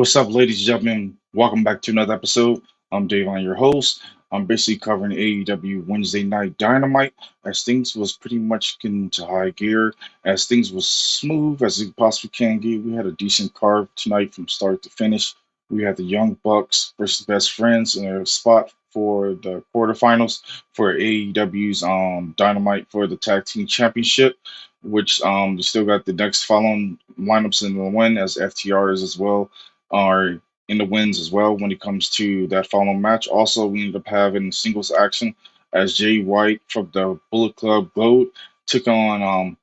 What's up, ladies and gentlemen? Welcome back to another episode. I'm Dave, I'm your host. I'm basically covering AEW Wednesday Night Dynamite as things was pretty much getting to high gear, as things was smooth as it possibly can get. We had a decent card tonight from start to finish. We had the Young Bucks versus Best Friends in a spot for the quarterfinals for AEW's Dynamite for the Tag Team Championship, which we still got the next following lineups in the win as FTRs as well are in the wins as well when it comes to that following match. Also, we ended up having singles action as Jay White from the Bullet Club Gold took on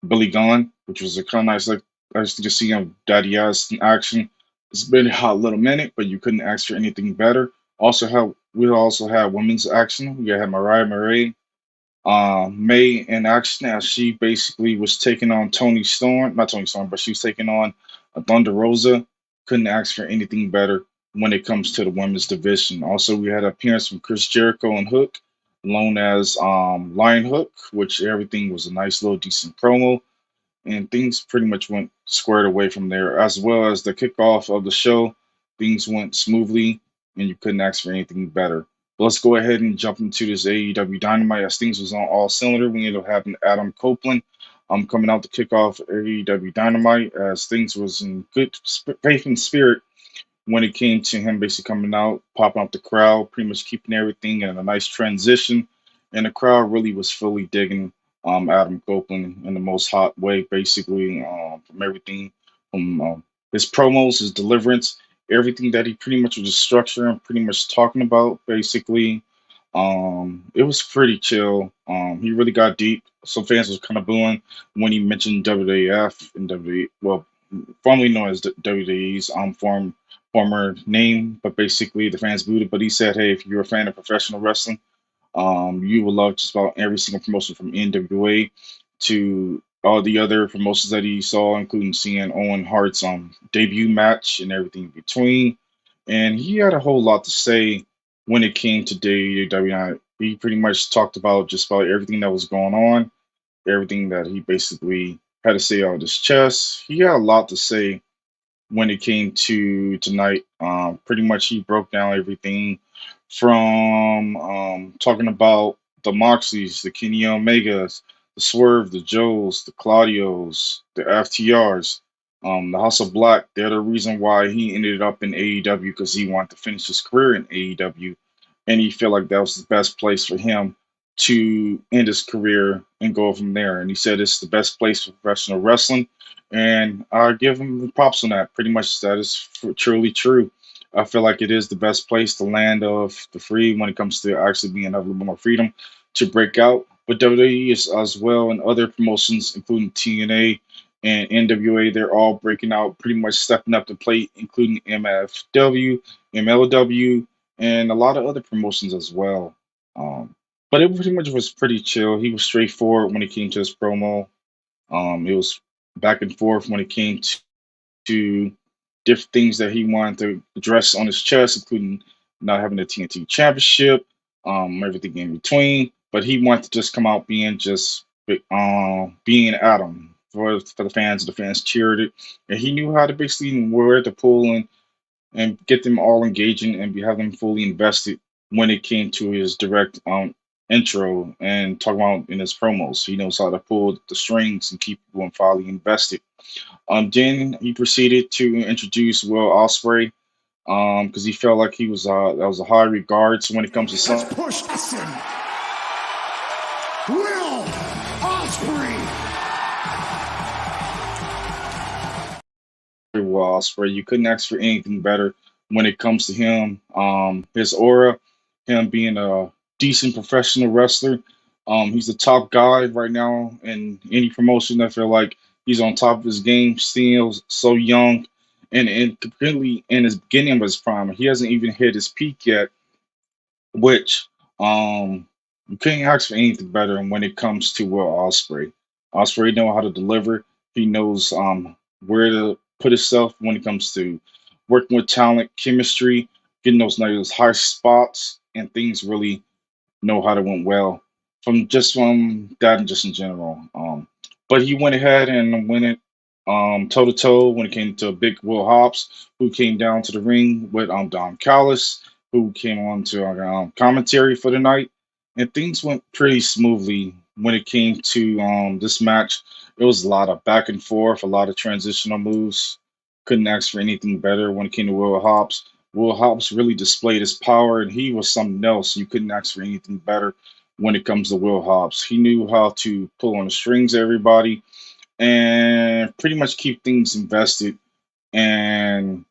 Billy Gunn, which was a kind of nice to see him Daddy Ass in action. It's been a hot little minute, but you couldn't ask for anything better. We also had women's action. We had Mariah May in action as she basically was taking on Tony Storm, not Tony Storm, but she was taking on Thunder Rosa. Couldn't ask for anything better when it comes to the women's division. Also, we had an appearance from Chris Jericho and Hook, known as LionHook, which everything was a nice little decent promo, and things pretty much went squared away from there. As well as the kickoff of the show, things went smoothly, and you couldn't ask for anything better. But let's go ahead and jump into this AEW Dynamite as things was on all cylinder. We ended up having Adam Copeland coming out to kick off AEW Dynamite as things was in good faith and spirit when it came to him basically coming out, popping up the crowd, pretty much keeping everything in a nice transition. And the crowd really was fully digging Adam Copeland in the most hot way, basically, from everything from his promos, his deliverance, everything that he pretty much was just structuring, pretty much talking about, basically. It was pretty chill. He really got deep. Some fans was kind of booing when he mentioned WWF and WWE, well, formerly known as WWE's former name, but basically the fans booed it. But he said, "Hey, if you're a fan of professional wrestling, you will love just about every single promotion from NWA to all the other promotions that he saw, including seeing Owen Hart's debut match and everything in between." And he had a whole lot to say when it came to WWE. He pretty much talked about just about everything that was going on, everything that he basically had to say out of his chest. He had a lot to say when it came to tonight. Pretty much he broke down everything from talking about the Moxleys, the Kenny Omegas, the Swerve, the Joes, the Claudios, the FTRs, the House of Black. They're the reason why he ended up in AEW because he wanted to finish his career in AEW, and he felt like that was the best place for him to end his career and go from there. And he said it's the best place for professional wrestling, and I give him the props on that. Pretty much that is truly true. I feel like it is the best place, the land of the free, when it comes to actually being have a little bit more freedom to break out. But WWE is as well, and other promotions, including TNA and NWA, they're all breaking out, pretty much stepping up the plate, including MFW, MLW, and a lot of other promotions as well. Um, but it pretty much was pretty chill. He was straightforward when it came to his promo. It was back and forth when it came to different things that he wanted to address on his chest, including not having the TNT Championship, everything in between. But he wanted to just come out being just being Adam for the fans. The fans cheered it, and he knew how to basically where to pull and get them all engaging and have them fully invested when it came to his direct intro and talk about in his promos. He knows how to pull the strings and keep people fully invested. Then he proceeded to introduce Will Ospreay because he felt like he was that was a high regards when it comes to some. Let's push this in. Will Ospreay. Will Ospreay, you couldn't ask for anything better when it comes to him. His aura, him being a decent professional wrestler. He's the top guy right now in any promotion. I feel like he's on top of his game, still so young, and completely in his beginning of his prime. He hasn't even hit his peak yet, which you can't ask for anything better when it comes to Will Ospreay. Ospreay know how to deliver. He knows where to put himself when it comes to working with talent, chemistry, getting those nice high spots, and things really know how to went well from that and just in general. But he went ahead and went it toe to toe when it came to Big Will Hobbs, who came down to the ring with Don Callis, who came on to commentary for the night, and things went pretty smoothly when it came to this match. It was a lot of back and forth, a lot of transitional moves. Couldn't ask for anything better when it came to Will Hobbs. Will Hobbs really displayed his power, and he was something else. You couldn't ask for anything better when it comes to Will Hobbs. He knew how to pull on the strings, everybody, and pretty much keep things invested. And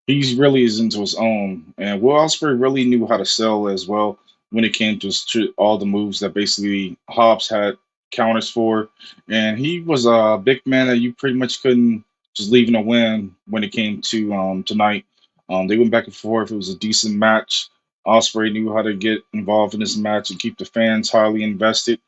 he's really is into his own. And Will Ospreay really knew how to sell as well when it came to all the moves that basically Hobbs had counters for. And he was a big man that you pretty much couldn't just leave in a win when it came to tonight. They went back and forth. It was a decent match. Ospreay knew how to get involved in this match and keep the fans highly invested,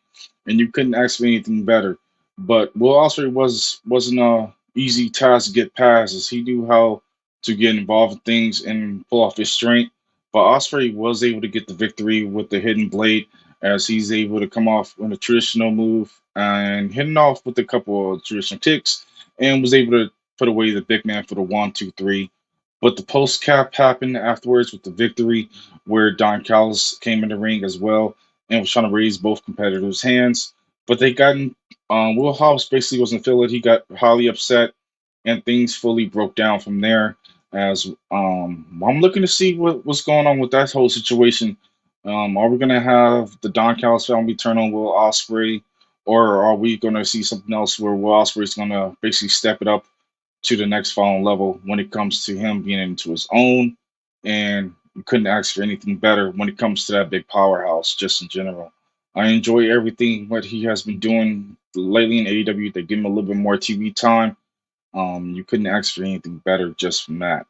and you couldn't ask for anything better. But Will Ospreay wasn't a easy task to get past, as he knew how to get involved in things and pull off his strength. But Ospreay was able to get the victory with the hidden blade, as he's able to come off with a traditional move and hitting off with a couple of traditional kicks, and was able to put away the big man for the 1, 2, 3. But the post cap happened afterwards with the victory, where Don Callis came in the ring as well and was trying to raise both competitors' hands. But they got in, Will Hobbs basically wasn't feeling it. He got highly upset, and things fully broke down from there. As I'm looking to see what's going on with that whole situation. Are we gonna have the Don Callis family turn on Will Ospreay, or are we gonna see something else where Will Ospreay's gonna basically step it up to the next following level when it comes to him being into his own, and you couldn't ask for anything better when it comes to that big powerhouse just in general. I enjoy everything what he has been doing lately in AEW. They give him a little bit more TV time. You couldn't ask for anything better just from that.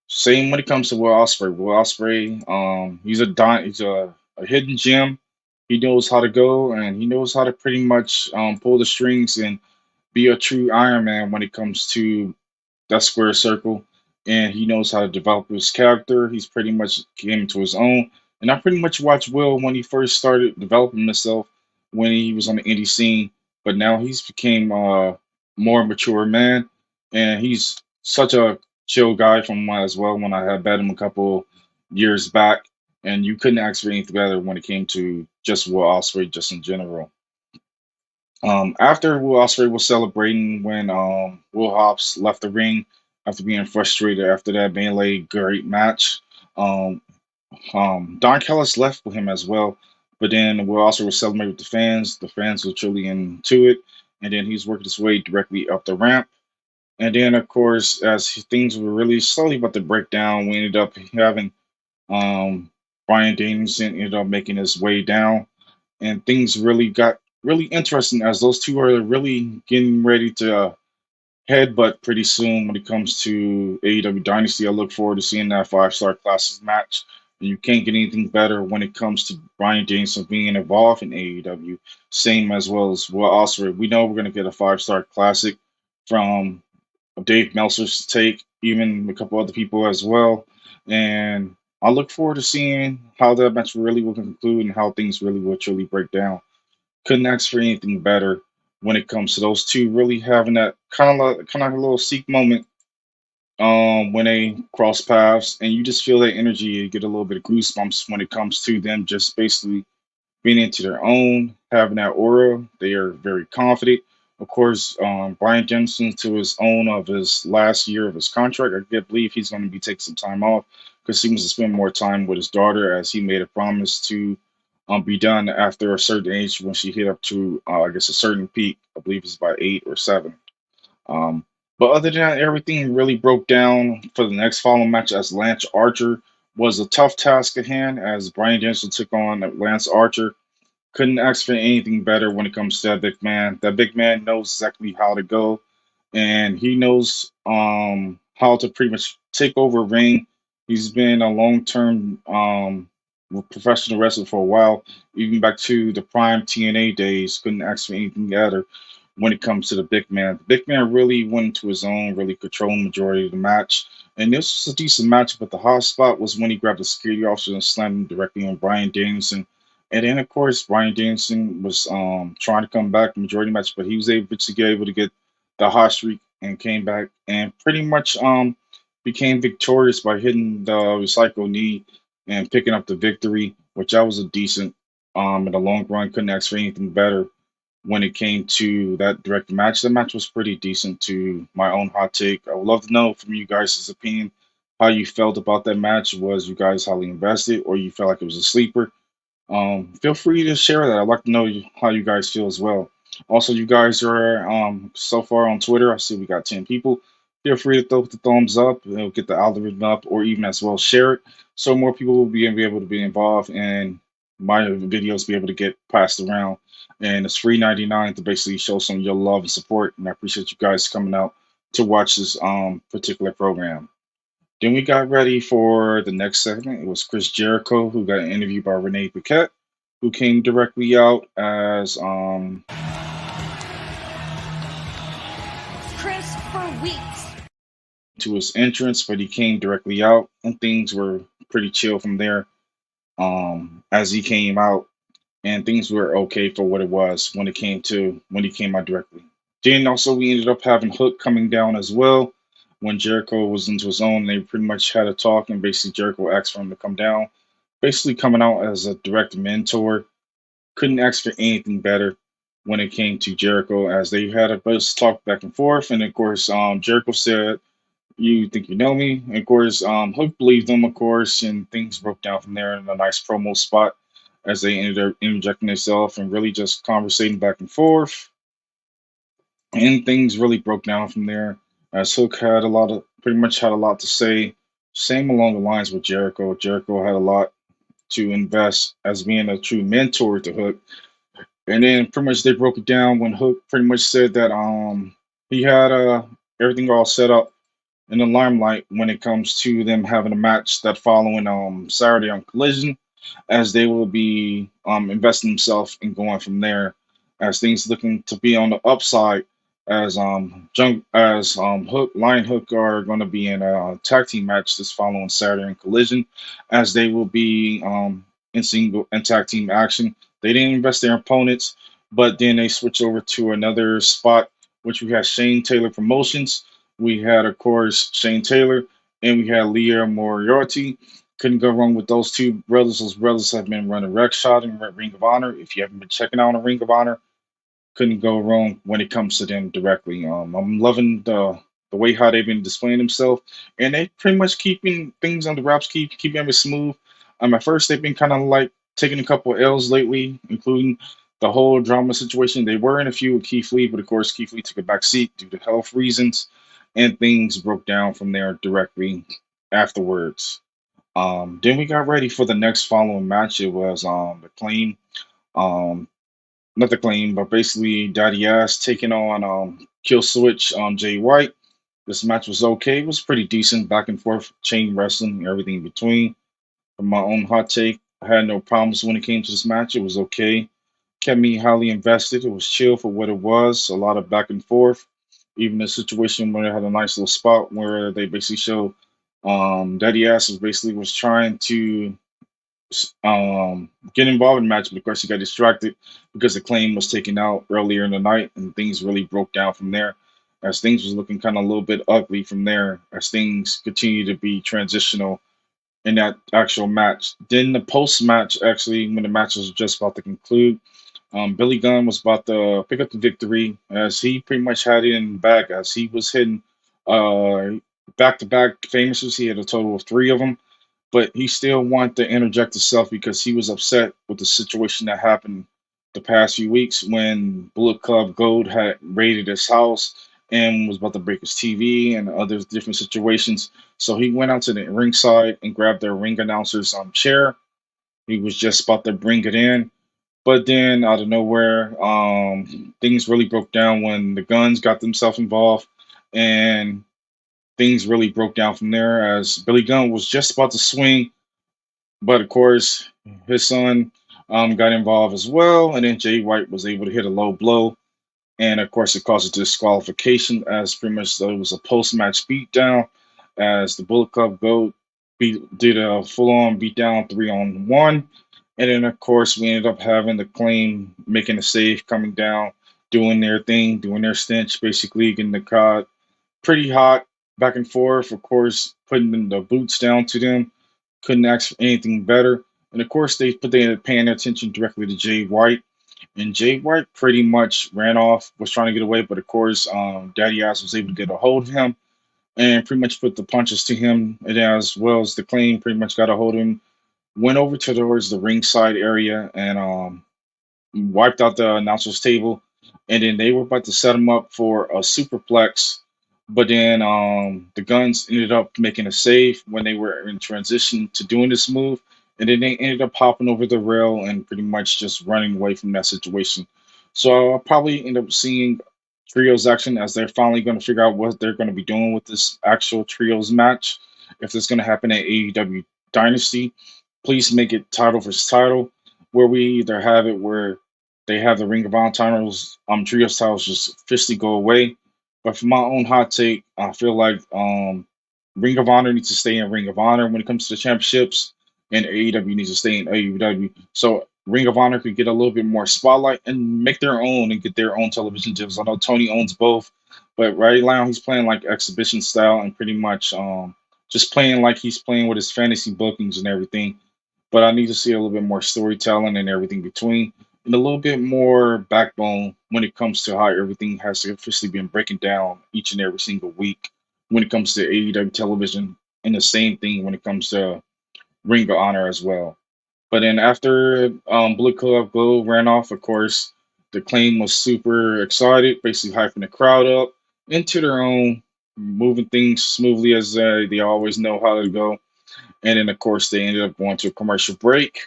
Same when it comes to Will Ospreay. Will Ospreay, he's a hidden gem. He knows how to go, and he knows how to pretty much pull the strings and be a true Iron Man when it comes to that square circle, and he knows how to develop his character. He's pretty much came into his own, and I pretty much watched Will when he first started developing himself when he was on the indie scene, but now he's became a more mature man, and he's such a chill guy from as well. When I had met him a couple years back, and you couldn't ask for anything better when it came to just Will Ospreay, just in general. After Will Ospreay was celebrating when Will Hobbs left the ring after being frustrated after that melee great match. Um, Don Callis left with him as well, but then Will Ospreay was celebrating with the fans. The fans were truly into it, and then he's working his way directly up the ramp. And then, of course, as things were really slowly about to break down, we ended up having um, Bryan Danielson ended up making his way down, and things really got really interesting as those two are really getting ready to headbutt pretty soon when it comes to AEW Dynasty. I look forward to seeing that 5-star Classic match. And you can't get anything better when it comes to Bryan Danielson being involved in AEW. Same as well as Will Ospreay. We know we're going to get a 5-star Classic from Dave Meltzer's take, even a couple other people as well. And I look forward to seeing how that match really will conclude and how things really will truly break down. Couldn't ask for anything better when it comes to those two really having that kind of a little seek moment when they cross paths, and you just feel that energy. You get a little bit of goosebumps when it comes to them just basically being into their own, having that aura. They are very confident. Of course, Brian Jensen to his own of his last year of his contract. I believe he's going to be taking some time off because he wants to spend more time with his daughter, as he made a promise to be done after a certain age when she hit up to, I guess, a certain peak. I believe it's about 8 or 7. Um, but other than that, everything really broke down for the next following match, as Lance Archer was a tough task at hand, as Brian Jensen took on Lance Archer. Couldn't ask for anything better when it comes to that big man. That big man knows exactly how to go, and he knows how to pretty much take over a ring. He's been a long term professional wrestler for a while, even back to the prime TNA days. Couldn't ask for anything better when it comes to the big man. The big man really went into his own, really controlled the majority of the match. And this was a decent match, but the hot spot was when he grabbed the security officer and slammed him directly on Brian Danielson. And then, of course, Brian Danielson was trying to come back the majority match, but he was able to get the hot streak and came back and pretty much became victorious by hitting the recycle knee and picking up the victory, which that was a decent in the long run. Couldn't ask for anything better when it came to that direct match. The match was pretty decent to my own hot take. I would love to know from you guys' opinion how you felt about that match. Was you guys highly invested or you felt like it was a sleeper? Feel free to share that. I'd like to know how you guys feel as well. Also, you guys are so far on Twitter. I see we got 10 people. Feel free to throw the thumbs up. It'll get the algorithm up, or even as well share it, so more people will be able to be involved and my videos be able to get passed around. And it's free 99 to basically show some of your love and support. And I appreciate you guys coming out to watch this particular program. Then we got ready for the next segment. It was Chris Jericho who got interviewed by Renee Paquette, who came directly out as Chris for weeks. to his entrance, but he came directly out, and things were pretty chill from there. As he came out, and things were okay for what it was when he came out directly. Then also we ended up having Hook coming down as well. When Jericho was into his own, they pretty much had a talk, and basically Jericho asked for him to come down, basically coming out as a direct mentor. Couldn't ask for anything better when it came to Jericho, as they had a buzz talk back and forth. And of course, Jericho said, "You think you know me?" And of course, Hook believed him, of course, and things broke down from there in a nice promo spot as they ended up interjecting themselves and really just conversating back and forth. And things really broke down from there as Hook had pretty much had a lot to say. Same along the lines with Jericho. Jericho had a lot to invest as being a true mentor to Hook. And then pretty much they broke it down when Hook pretty much said that he had everything all set up in the limelight when it comes to them having a match that following Saturday on Collision, as they will be investing themselves and going from there, as things looking to be on the upside, as Hook LionHook are going to be in a tag team match this following Saturday on Collision, as they will be in single and tag team action. They didn't invest their opponents, but then they switch over to another spot, which we had Shane Taylor Promotions. We had, of course, Shane Taylor, and we had Leah Moriarty. Couldn't go wrong with those two brothers. Those brothers have been running Rec Shot and Ring of Honor. If you haven't been checking out a Ring of Honor, couldn't go wrong when it comes to them directly. I'm loving the way how they've been displaying themselves, and they pretty much keeping things on the wraps, keeping it smooth. At first they've been kind of like taking a couple of L's lately, including the whole drama situation. They were in a few with Keith Lee, but of course Keith Lee took a back seat due to health reasons, and things broke down from there directly afterwards. Then we got ready for the next following match. It was the Claim, um, not the Claim, but basically Daddy Ass taking on Kill Switch Jay White. This match was okay. It was pretty decent, back and forth, chain wrestling, everything in between. From my own hot take, I had no problems when it came to this match. It was okay. Kept me highly invested. It was chill for what it was. A lot of back and forth. Even a situation where they had a nice little spot where they basically show Daddy Ass was trying to get involved in the match, but of course he got distracted because the claim was taken out earlier in the night, and things really broke down from there. As things was looking kind of a little bit ugly from there, as things continue to be transitional in that actual match. Then the post match, actually, when the match was just about to conclude, Billy Gunn was about to pick up the victory, as he pretty much had it in the bag, as he was hitting uh, back to back famouses. He had a total of three of them, but he still wanted to interject himself because he was upset with the situation that happened the past few weeks when Bullet Club Gold had raided his house and was about to break his TV and other different situations. So he went out to the ringside and grabbed the ring announcer's chair. He was just about to bring it in, but then out of nowhere, things really broke down when the Guns got themselves involved, and things really broke down from there as Billy Gunn was just about to swing, but of course his son got involved as well, and then Jay White was able to hit a low blow, and of course it caused a disqualification, as pretty much though it was a post-match beatdown, as the Bullet Club did a full-on beatdown 3-on-1, and then of course we ended up having the Claim making a save coming down doing their thing, doing their stench, basically getting the crowd pretty hot back and forth. Of course, putting the boots down to them. Couldn't ask for anything better. And of course, they put their paying attention directly to Jay White. And Jay White pretty much ran off, was trying to get away, but of course, Daddy Ass was able to get a hold of him and pretty much put the punches to him, and as well as the claim pretty much got a hold of him. Went over towards the ringside area and wiped out the announcer's table, and then they were about to set him up for a superplex, but then the Guns ended up making a save when they were in transition to doing this move, and then they ended up hopping over the rail and pretty much just running away from that situation. So I'll probably end up seeing trios action as they're finally going to figure out what they're going to be doing with this actual trios match. If it's going to happen at AEW Dynasty, please make it title versus title, where we either have it where they have the Ring of Honor titles, trios titles just officially go away. But for my own hot take, I feel like Ring of Honor needs to stay in Ring of Honor when it comes to the championships, and AEW needs to stay in AEW. So Ring of Honor could get a little bit more spotlight and make their own and get their own television deals. I know Tony owns both, but right now he's playing like exhibition style and pretty much just playing like he's playing with his fantasy bookings and everything. But I need to see a little bit more storytelling and everything between, and a little bit more backbone when it comes to how everything has officially been breaking down each and every single week when it comes to AEW television, and the same thing when it comes to Ring of Honor as well. But then after Blue Club Gold ran off, of course, the claim was super excited, basically hyping the crowd up into their own, moving things smoothly as they always know how to go. And then, of course, they ended up going to a commercial break.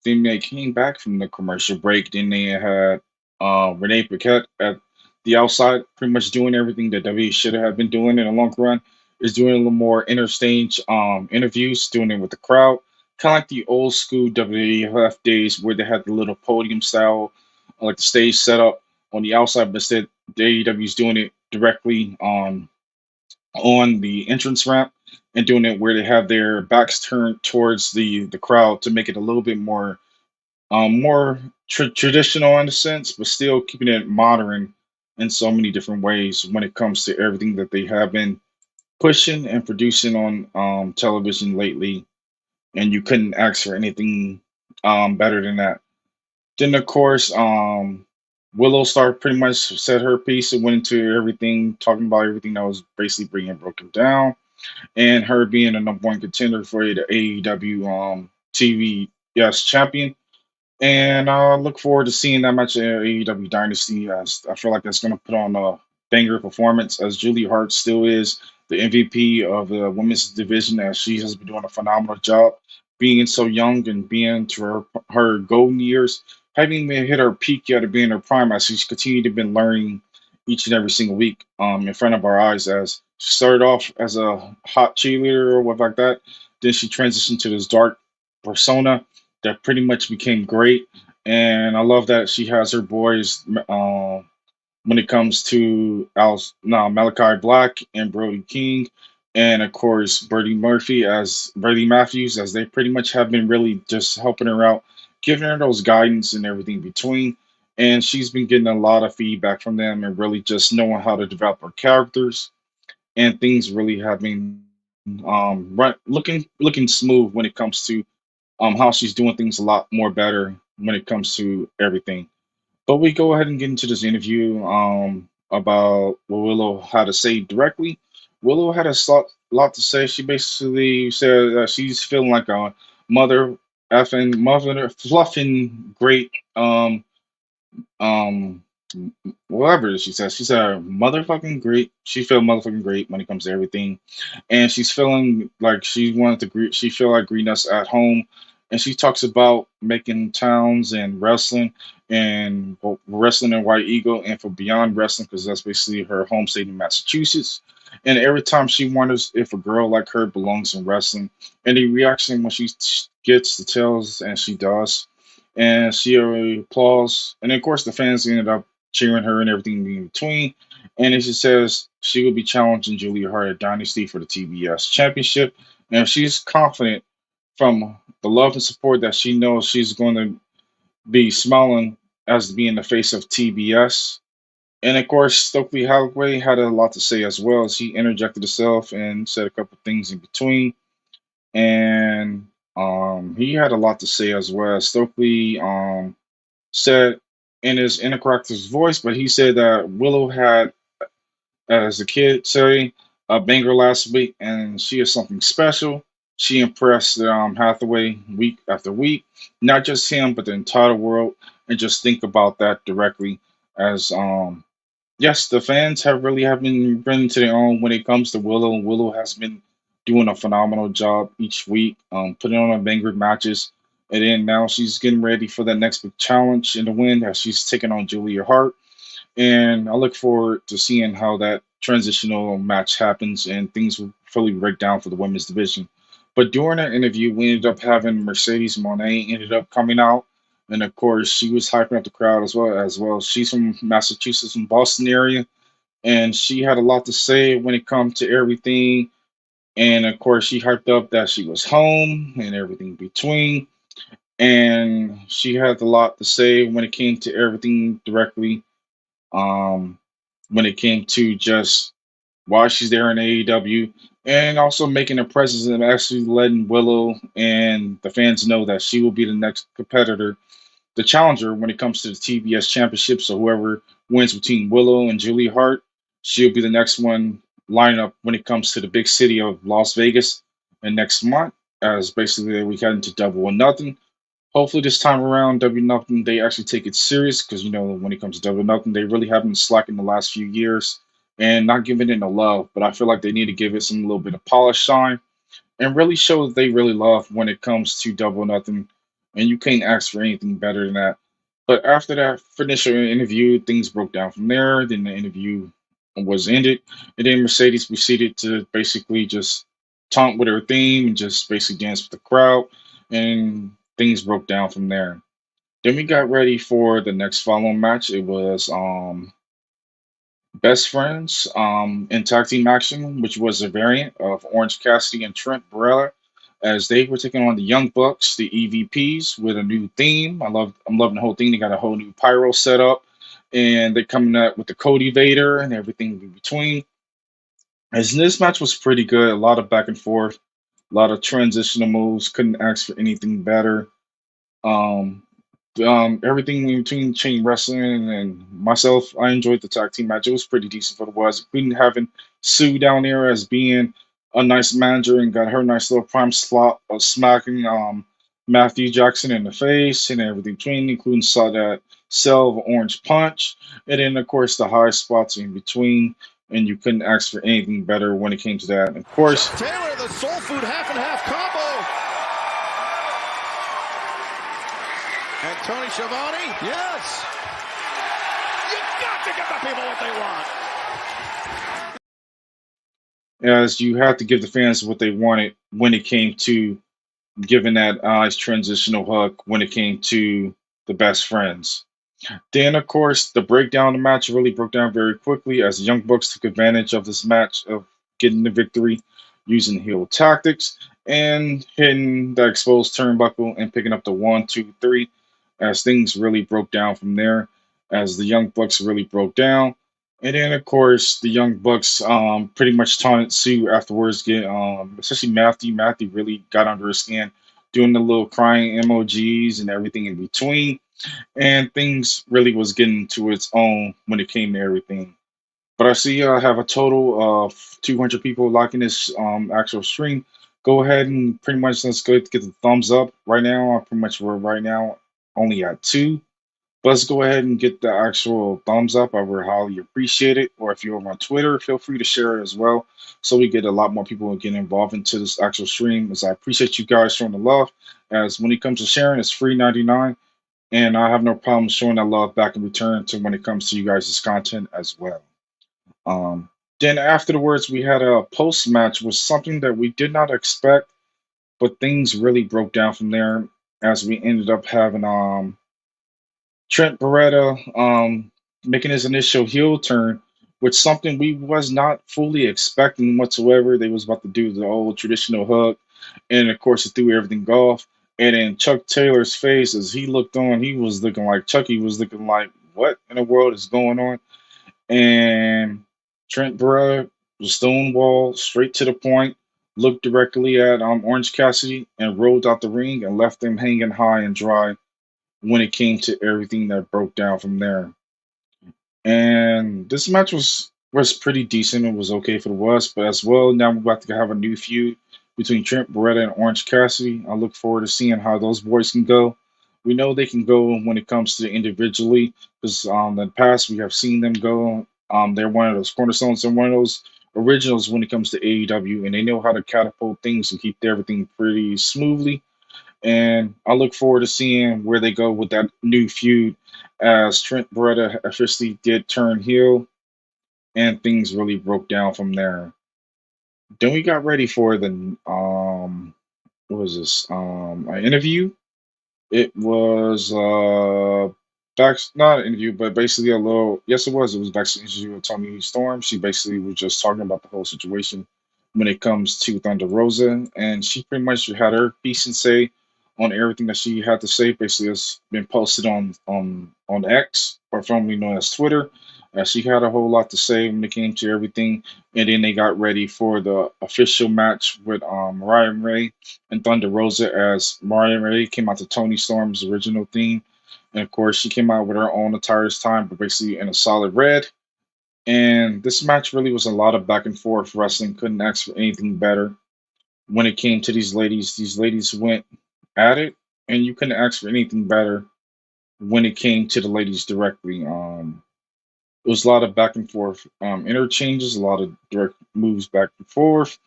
Then they came back from the commercial break. Then they had Renee Paquette at the outside, pretty much doing everything that WWE should have been doing in the long run. Is doing a little more interstage interviews, doing it with the crowd, kind of like the old school WWF days where they had the little podium style, like the stage setup on the outside, but instead the AEW is doing it directly on the entrance ramp and doing it where they have their backs turned towards the crowd to make it a little bit more traditional in a sense, but still keeping it modern in so many different ways when it comes to everything that they have been pushing and producing on television lately. And you couldn't ask for anything better than that. Then, of course, Willow started pretty much said her piece and went into everything, talking about everything that was basically being broken down, and her being a number one contender for the AEW TVS champion. And I look forward to seeing that match at AEW Dynasty. As I feel like that's going to put on a banger performance, as Julie Hart still is the MVP of the women's division, as she has been doing a phenomenal job being so young and being to her golden years, having even hit her peak yet of being her prime, as she's continued to been learning each and every single week in front of our eyes. As she started off as a hot cheerleader or what like that, then she transitioned to this dark persona that pretty much became great. And I love that she has her boys when it comes to Malachi Black and Brody King, and of course Brady Matthews, as they pretty much have been really just helping her out, giving her those guidance and everything between. And she's been getting a lot of feedback from them and really just knowing how to develop her characters, and things really have been looking smooth when it comes to how she's doing things a lot more better when it comes to everything. But we go ahead and get into this interview about what Willow had to say directly. Willow had a lot to say. She basically said that she's feeling like a mother mother fluffing great um whatever she says. She said motherfucking great. She felt motherfucking great when it comes to everything, and she's feeling like she wanted to greet. She feel like greeting us at home, and she talks about making towns and wrestling and White Eagle, and for Beyond Wrestling because that's basically her home state in Massachusetts. And every time she wonders if a girl like her belongs in wrestling, and the reaction when she gets the tells, and she does, and she applauds. And of course, the fans ended up cheering her and everything in between. And as she says, she will be challenging Julia Hart at Dynasty for the TBS Championship. And she's confident from the love and support that she knows she's going to be smiling as being the face of TBS. And of course, Stokely Holloway had a lot to say as well as he interjected himself and said a couple things in between. And he had a lot to say as well. Stokely said in his incorrect voice, but he said that Willow had, as a kid, say, a banger last week, and she is something special. She impressed Hathaway week after week, not just him, but the entire world. And just think about that directly as yes, the fans have been bringing to their own when it comes to Willow. Willow has been doing a phenomenal job each week, putting on a banger matches, and then now she's getting ready for the next big challenge in the win as she's taking on Julia Hart. And I look forward to seeing how that transitional match happens and things will fully break down for the women's division. But during that interview, we ended up having Mercedes Monet ended up coming out, and of course, she was hyping up the crowd as well. She's from Massachusetts, from Boston area, and she had a lot to say when it comes to everything. And of course, she hyped up that she was home and everything between. And she had a lot to say when it came to everything directly, um, when it came to just why she's there in AEW, and also making a presence and actually letting Willow and the fans know that she will be the next competitor, the challenger when it comes to the TBS Championship. So whoever wins between Willow and Julie Hart, she'll be the next one lining up when it comes to the big city of Las Vegas and next month, as basically we head into Double or Nothing. Hopefully this time around, W Nothing they actually take it serious because when it comes to Double Nothing, they really haven't slacking the last few years and not giving it no love. But I feel like they need to give it some little bit of polish shine and really show that they really love when it comes to Double Nothing. And you can't ask for anything better than that. But after that initial interview, things broke down from there. Then the interview was ended, and then Mercedes proceeded to basically just taunt with her theme and just basically dance with the crowd, and things broke down from there. Then we got ready for the next following match. It was Best Friends in tag team action, which was a variant of Orange Cassidy and Trent Barrella, as they were taking on the Young Bucks, the EVPs, with a new theme. I'm loving the whole thing. They got a whole new pyro set up, and they're coming up with the Cody Vader and everything in between. As this match was pretty good, a lot of back and forth, a lot of transitional moves. Couldn't ask for anything better. Um, Everything in between Chain Wrestling and myself, I enjoyed the tag team match. It was pretty decent for what it was. Even having Sue down there as being a nice manager and got her nice little prime slot of smacking Matthew Jackson in the face and everything between, including saw that sell of Orange Punch, and then of course the high spots in between. And you couldn't ask for anything better when it came to that. And of course, Taylor, the soul food half and half combo. And Tony Schiavone, yes. You got to give the people what they want. as you have to give the fans what they wanted when it came to giving that Eyes transitional hug when it came to the best friends. Then, of course, the breakdown of the match really broke down very quickly as the Young Bucks took advantage of this match of getting the victory using heel tactics and hitting the exposed turnbuckle and picking up the 1, 2, 3 as things really broke down from there as the Young Bucks really broke down. And then, of course, the Young Bucks pretty much taunted Sue afterwards, especially Matthew. Matthew really got under his skin, doing the little crying emojis and everything in between, and things really was getting to its own when it came to everything. But I see I have a total of 200 people liking this actual stream. Go ahead and pretty much let's go get the thumbs up right now. We're right now only at two. But let's go ahead and get the actual thumbs up. I would highly appreciate it. Or if you're on Twitter, feel free to share it as well, so we get a lot more people getting involved into this actual stream. As I appreciate you guys showing the love. As when it comes to sharing, it's free 99, and I have no problem showing that love back in return to when it comes to you guys' content as well. Um, then afterwards, we had a post match with something that we did not expect, but things really broke down from there as we ended up having Trent Beretta making his initial heel turn with something we was not fully expecting whatsoever. They was about to do the old traditional hug, and of course it threw everything off. And in Chuck Taylor's face, as he looked on, he was looking like Chucky was looking like, what in the world is going on? And Trent Beretta was stonewall, straight to the point, looked directly at Orange Cassidy and rolled out the ring and left them hanging high and dry when it came to everything that broke down from there. And this match was pretty decent. It was okay for the West, but as well, now we're about to have a new feud between Trent Beretta and Orange Cassidy. I look forward to seeing how those boys can go. We know they can go when it comes to individually, because in the past we have seen them go. They're one of those cornerstones and one of those originals when it comes to AEW, and they know how to catapult things and keep everything pretty smoothly. And I look forward to seeing where they go with that new feud as Trent Beretta officially did turn heel and things really broke down from there. Then we got ready for the what was this? An interview. It was back not an interview, but basically a little yes it was. It was backstage interview with Tommy Storm. She basically was just talking about the whole situation when it comes to Thunder Rosa, and she pretty much had her piece and say on everything that she had to say. Basically, it's been posted on X, or formerly known as Twitter. She had a whole lot to say when it came to everything, and then they got ready for the official match with Mariah and Thunder Rosa as Mariah came out to Tony Storm's original theme. And of course, she came out with her own attire this time, but basically in a solid red. And this match really was a lot of back and forth wrestling. Couldn't ask for anything better. When it came to these ladies went at it, and you couldn't ask for anything better when it came to the ladies directly. It was a lot of back and forth interchanges, a lot of direct moves back and forth.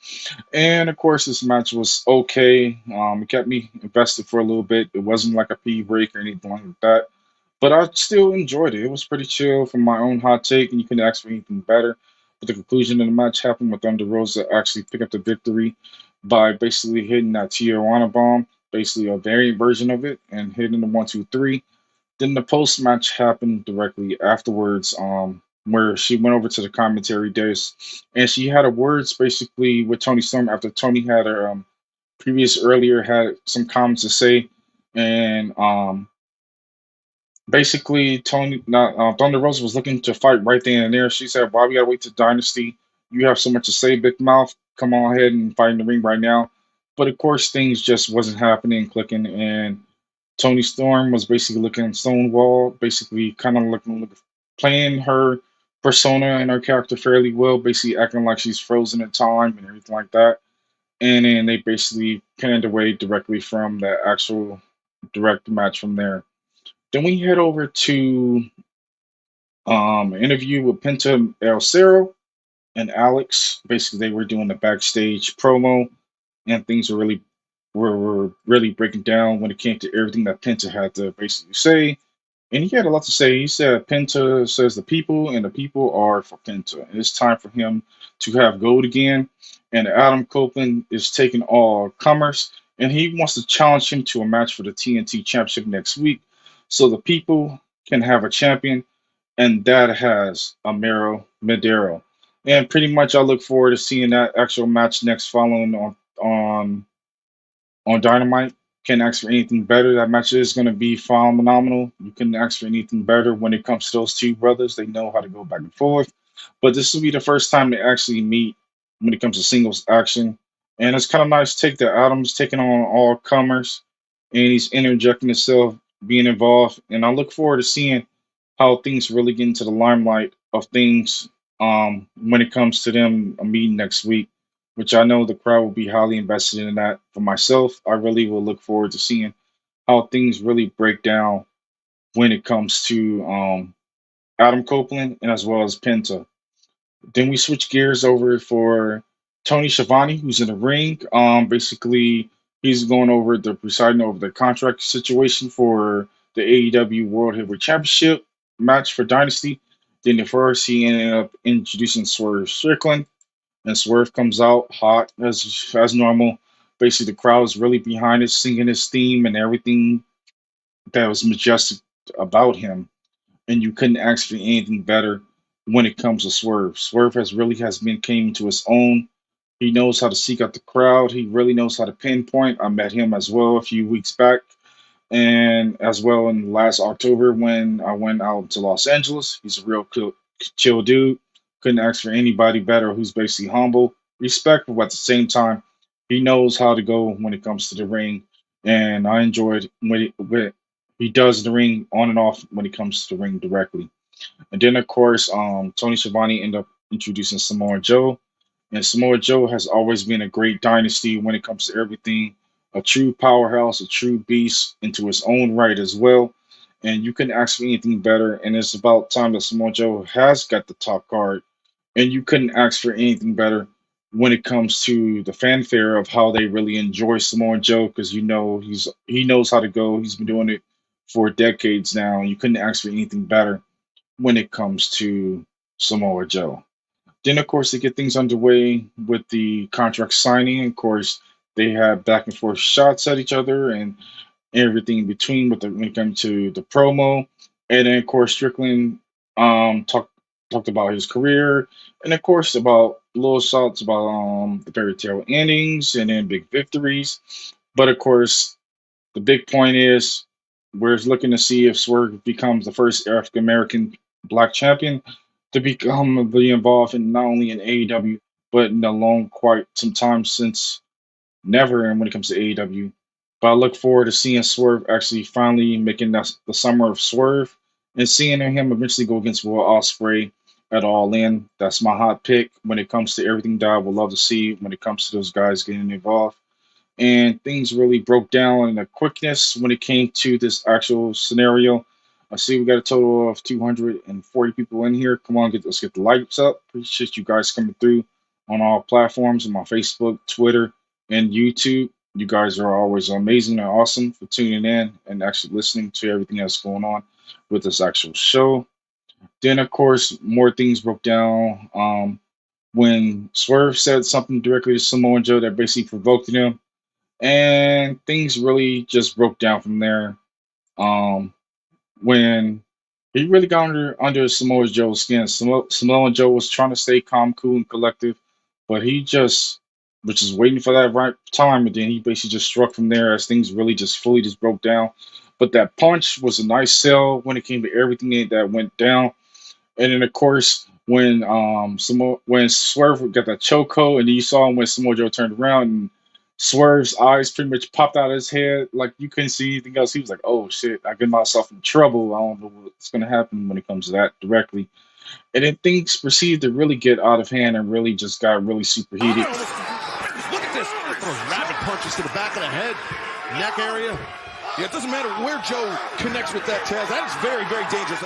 And of course, this match was okay. It kept me invested for a little bit. It wasn't like a pee break or anything like that, but I still enjoyed it. It was pretty chill from my own hot take, and you couldn't ask for anything better. But the conclusion of the match happened with Thunder Rosa actually pick up the victory by basically hitting that Tijuana bomb, basically a variant version of it, and hitting the 1, 2, 3. Then the post match happened directly afterwards, where she went over to the commentary desk and she had her words basically with Tony Storm after Tony had her previous earlier had some comments to say, and basically Tony not Thunder Rosa was looking to fight right then and there. She said, "Why we gotta wait to Dynasty? You have so much to say, Big Mouth. Come on ahead and fight in the ring right now." But of course, things just wasn't happening, clicking, and Tony Storm was basically looking Stonewall, basically kind of playing her persona and her character fairly well, basically acting like she's frozen in time and everything like that. And then they basically panned away directly from the actual direct match from there. Then we head over to an interview with Penta El Cerro and Alex. Basically, they were doing the backstage promo, and things were really breaking down when it came to everything that Penta had to basically say. And he had a lot to say. He said Penta says the people, and the people are for Penta. And it's time for him to have gold again. And Adam Copeland is taking all comers, and he wants to challenge him to a match for the TNT Championship next week, so the people can have a champion, and that has Amaro Madero. And pretty much, I look forward to seeing that actual match next, following on Dynamite. Can't ask for anything better. That match is going to be phenomenal. You couldn't ask for anything better when it comes to those two brothers. They know how to go back and forth. But this will be the first time they actually meet when it comes to singles action. And it's kind of nice to take that Adams taking on all comers, and he's interjecting himself, being involved. And I look forward to seeing how things really get into the limelight of things when it comes to them meeting next week, which I know the crowd will be highly invested in that. For myself, I really will look forward to seeing how things really break down when it comes to Adam Copeland and as well as Penta. Then we switch gears over for Tony Schiavone, who's in the ring. Basically, he's going over the presiding over the contract situation for the AEW World Heavyweight Championship match for Dynasty. Then the first, he ended up introducing Swerve Strickland, and Swerve comes out hot as normal. Basically, the crowd is really behind it, singing his theme and everything that was majestic about him. And you couldn't ask for anything better when it comes to Swerve. Swerve has been came to his own. He knows how to seek out the crowd. He really knows how to pinpoint. I met him as well a few weeks back, and as well in last October when I went out to Los Angeles. He's a real chill dude. Couldn't ask for anybody better. Who's basically humble, respectful, but at the same time, he knows how to go when it comes to the ring. And I enjoyed when he does the ring on and off when it comes to the ring directly. And then of course, Tony Schiavone ended up introducing Samoa Joe, and Samoa Joe has always been a great dynasty when it comes to everything. A true powerhouse, a true beast into his own right as well. And you couldn't ask for anything better. And it's about time that Samoa Joe has got the top card. And you couldn't ask for anything better when it comes to the fanfare of how they really enjoy Samoa Joe, because he knows how to go. He's been doing it for decades now. And you couldn't ask for anything better when it comes to Samoa Joe. Then, of course, to get things underway with the contract signing, of course, they had back and forth shots at each other and everything in between when it came to the promo. And then, of course, Strickland talked about his career, and of course, about little shots about the fairy tale endings and then big victories. But of course, the big point is we're looking to see if Swerve becomes the first African American black champion to be involved in not only in AEW but in a long quite some time since never and when it comes to AEW. But I look forward to seeing Swerve actually finally making the summer of Swerve and seeing him eventually go against Will Ospreay at All In. That's my hot pick when it comes to everything that I would love to see when it comes to those guys getting involved. And things really broke down in a quickness when it came to this actual scenario. I see we got a total of 240 people in here. Come on, let's get the lights up. Appreciate you guys coming through on all platforms, on my Facebook, Twitter, and YouTube. You guys are always amazing and awesome for tuning in and actually listening to everything that's going on with this actual show. Then, of course, more things broke down when Swerve said something directly to Samoa Joe that basically provoked him, and things really just broke down from there. Um, when he really got under Samoa Joe's skin, Samoa Joe was trying to stay calm, cool, and collective, but he just was just waiting for that right time, and then he basically just struck from there as things really just fully just broke down. But that punch was a nice sell when it came to everything that went down. And then of course when Swerve got that chokehold, and then you saw him when Samoa Joe turned around and Swerve's eyes pretty much popped out of his head, like you couldn't see anything else. He was like, "Oh shit, I get myself in trouble. I don't know what's gonna happen when it comes to that directly." And then things proceeded to really get out of hand and really just got really superheated. Look at this. Those rapid punches to the back of the head, neck area. Yeah, it doesn't matter where Joe connects with that, Taz. That is very, very dangerous.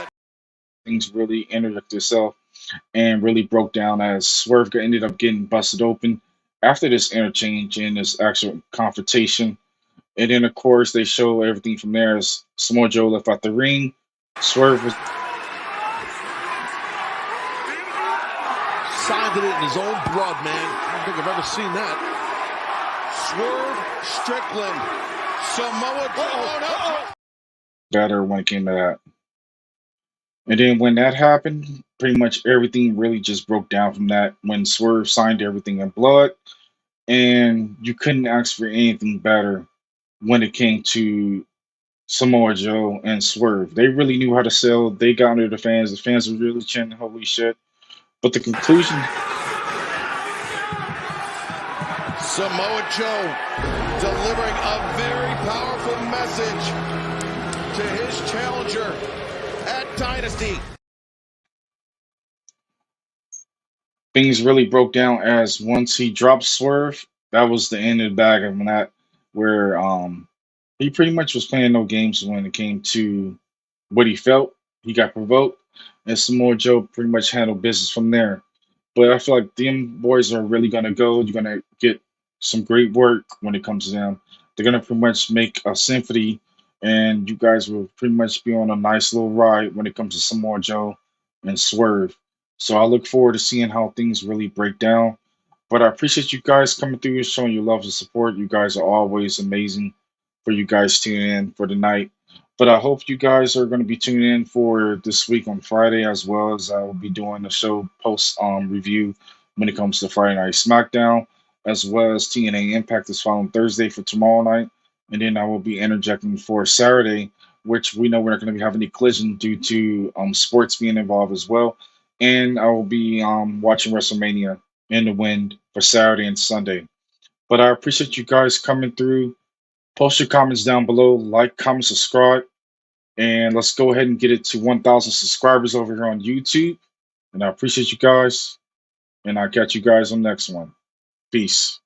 Things really interjected itself and really broke down as Swerve ended up getting busted open after this interchange and this actual confrontation. And then, of course, they show everything from there as Samoa Joe left out the ring. Swerve was Signed it in his own blood, man. I don't think I've ever seen that. Swerve Strickland. Samoa Joe. better when it came to that. And then when that happened, pretty much everything really just broke down from that when Swerve signed everything in blood. And you couldn't ask for anything better when it came to Samoa Joe and Swerve. They really knew how to sell. They got under the fans. The fans were really chanting, "Holy shit!" But the conclusion, Samoa Joe delivering a very powerful message to his challenger at Dynasty. things really broke down as once he dropped Swerve, that was the end of the bag of that, where he pretty much was playing no games when it came to what he felt. He got provoked, and Samoa Joe pretty much handled business from there. But I feel like them boys are really gonna go. You're gonna get some great work when it comes to them. They're gonna pretty much make a symphony, and you guys will pretty much be on a nice little ride when it comes to Samoa Joe and Swerve. So I look forward to seeing how things really break down. But I appreciate you guys coming through and showing your love and support. You guys are always amazing for you guys tuning in for the night. But I hope you guys are going to be tuning in for this week on Friday, as well as I will be doing the show post review when it comes to Friday Night SmackDown, as well as TNA Impact is following Thursday for tomorrow night. And then I will be interjecting for Saturday, which we know we're not going to be having any collision due to sports being involved as well. and I will be watching WrestleMania in the wind for Saturday and Sunday. But I appreciate you guys coming through. Post your comments down below, like, comment, subscribe, and let's go ahead and get it to 1,000 subscribers over here on YouTube. And I appreciate you guys, and I'll catch you guys on the next one. Peace.